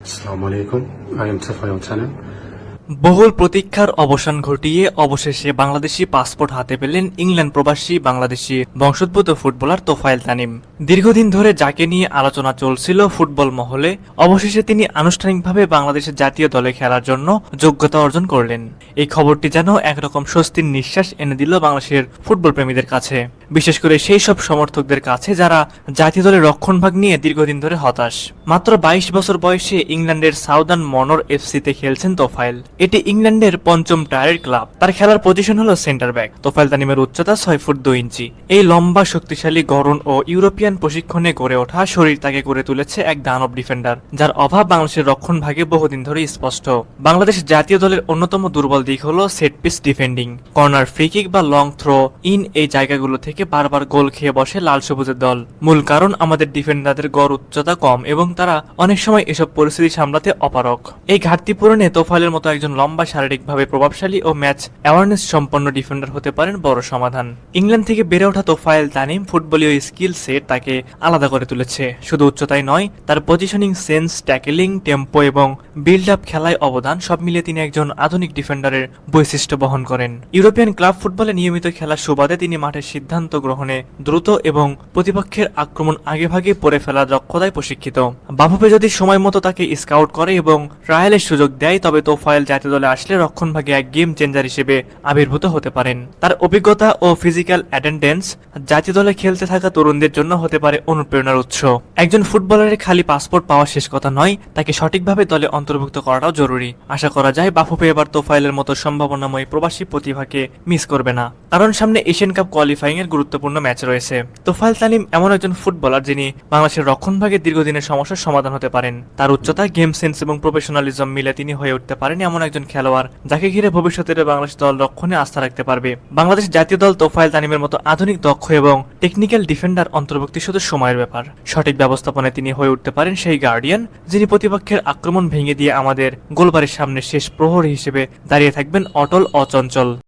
Assalamu alaikum. I am Tafayyul Tanim. বহুল প্রতীক্ষার অবসান ঘটিয়ে অবশেষে বাংলাদেশি পাসপোর্ট হাতে পেলেন ইংল্যান্ড প্রবাসী বাংলাদেশি বংশোদ্ভূত ফুটবলার তোফায়েল তানিম। দীর্ঘদিন ধরে যাকে নিয়ে আলোচনা চলছিল ফুটবল মহলে, অবশেষে তিনি আনুষ্ঠানিকভাবে বাংলাদেশের জাতীয় দলে খেলার জন্য যোগ্যতা অর্জন করলেন। এই খবরটি যেন একরকম স্বস্তির নিঃশ্বাস এনে দিল বাংলাদেশের ফুটবল প্রেমীদের কাছে, বিশেষ করে সেই সব সমর্থকদের কাছে যারা জাতীয় দলের রক্ষণভাগ নিয়ে দীর্ঘদিন ধরে হতাশ। মাত্র 22 বছর বয়সে ইংল্যান্ডের সাউদার্ন মনর এফসিতে খেলছেন তোফায়েল। এটি ইংল্যান্ডের পঞ্চম টায়ারের ক্লাব। তার খেলার পজিশন হলো সেন্টার ব্যাক। তোফায়েল তানিমের উচ্চতা 6 ফুট 2 ইঞ্চি। এই লম্বা, শক্তিশালী, গড়ন ও ইউরোপিয়ান প্রশিক্ষণে গড়ে ওঠা শরীর তাকে করে তুলেছে এক দানব ডিফেন্ডার, যার অভাব বাংলাদেশের রক্ষণভাগে বহুদিন ধরে স্পষ্ট। বাংলাদেশ জাতীয় দলের অন্যতম দুর্বল দিক হলো set piece defending. Corner, free kick বা লং থ্রো ইন এই জায়গাগুলো থেকে বারবার গোল খেয়ে বসে লাল সবুজের দল। মূল কারণ আমাদের ডিফেন্ডারদের গড় উচ্চতা কম এবং তারা অনেক সময় এসব পরিস্থিতি সামলাতে অপারগ। এই ঘাটতি পূরণে তোফায়েলের মতো একজন লম্বা, শারীরিকভাবে প্রভাবশালী ও ম্যাচ অ্যাওয়ারনেস সম্পন্ন ডিফেন্ডার হতে পারেন বড় সমাধান। ইংল্যান্ড থেকে বেড়ে ওঠা তোফায়েল তানিম ফুটবলীয় স্কিল সেট তাকে আলাদা করে তুলেছে। শুধু উচ্চতাই নয়, তার পজিশনিং সেন্স, ট্যাকেলিং, টেম্পো এবং বিল্ড আপ খেলায় অবদান, সব মিলিয়ে তিনি একজন আধুনিক ডিফেন্ডারের বৈশিষ্ট্য বহন করেন। ইউরোপিয়ান ক্লাব ফুটবলে নিয়মিত খেলার সুবাদে তিনি মাঠের সিদ্ধান্ত গ্রহণে দ্রুত এবং প্রতিপক্ষের আক্রমণ আগেভাগে পড়ে ফেলার দক্ষতায় প্রশিক্ষিত। বাফুফে যদি সময় মতো তাকে স্কাউট করে এবং ট্রায়ালের সুযোগ দেয়, তবে তোফায়েল জাতীয় দলে আসলে রক্ষণভাগে এক গেম চেঞ্জার হিসেবে আবির্ভূত হতে পারেন। তার অভিজ্ঞতা ও ফিজিক্যাল অ্যাটেন্ডেন্স জাতীয় দলে খেলতে থাকা তরুণদের জন্য হতে পারে অনুপ্রেরণার উৎস। একজন ফুটবলারের খালি পাসপোর্ট পাওয়া শেষ কথা নয়, তাকে সঠিকভাবে দলে অন্তর্ভুক্ত করাটাও জরুরি। আশা করা যায় বাফুফে এবার তোফায়েলের মতো সম্ভাবনাময় প্রবাসী প্রতিভাকে মিস করবে না, কারণ সামনে এশিয়ান কাপ কোয়ালিফাইং এর গুরুত্বপূর্ণ ম্যাচ রয়েছে। তোফায়েল তানিম এমন একজন ফুটবলার যিনি বাংলাদেশের রক্ষণভাগে দীর্ঘদিনের সমস্যার সমাধান হতে পারেন। তার উচ্চতা, গেম সেন্স এবং প্রফেশনালিজম মিলে তিনি হয়ে উঠতে পারেন এমন একজন খেলোয়াড় যাকে ঘিরে ভবিষ্যতের বাংলাদেশ দল রক্ষণে আস্থা রাখতে পারবে। বাংলাদেশ জাতীয় দল তোফায়েল তানিমের মতো আধুনিক, দক্ষ এবং টেকনিক্যাল ডিফেন্ডার অন্তর্ভুক্তি শুধু সময়ের ব্যাপার। সঠিক ব্যবস্থাপনায় তিনি হয়ে উঠতে পারেন সেই গার্ডিয়ান যিনি প্রতিপক্ষের আক্রমণ ভেঙে দিয়ে আমাদের গোলবারের সামনে শেষ প্রহরী হিসেবে দাঁড়িয়ে থাকবেন অটল, অচঞ্চল।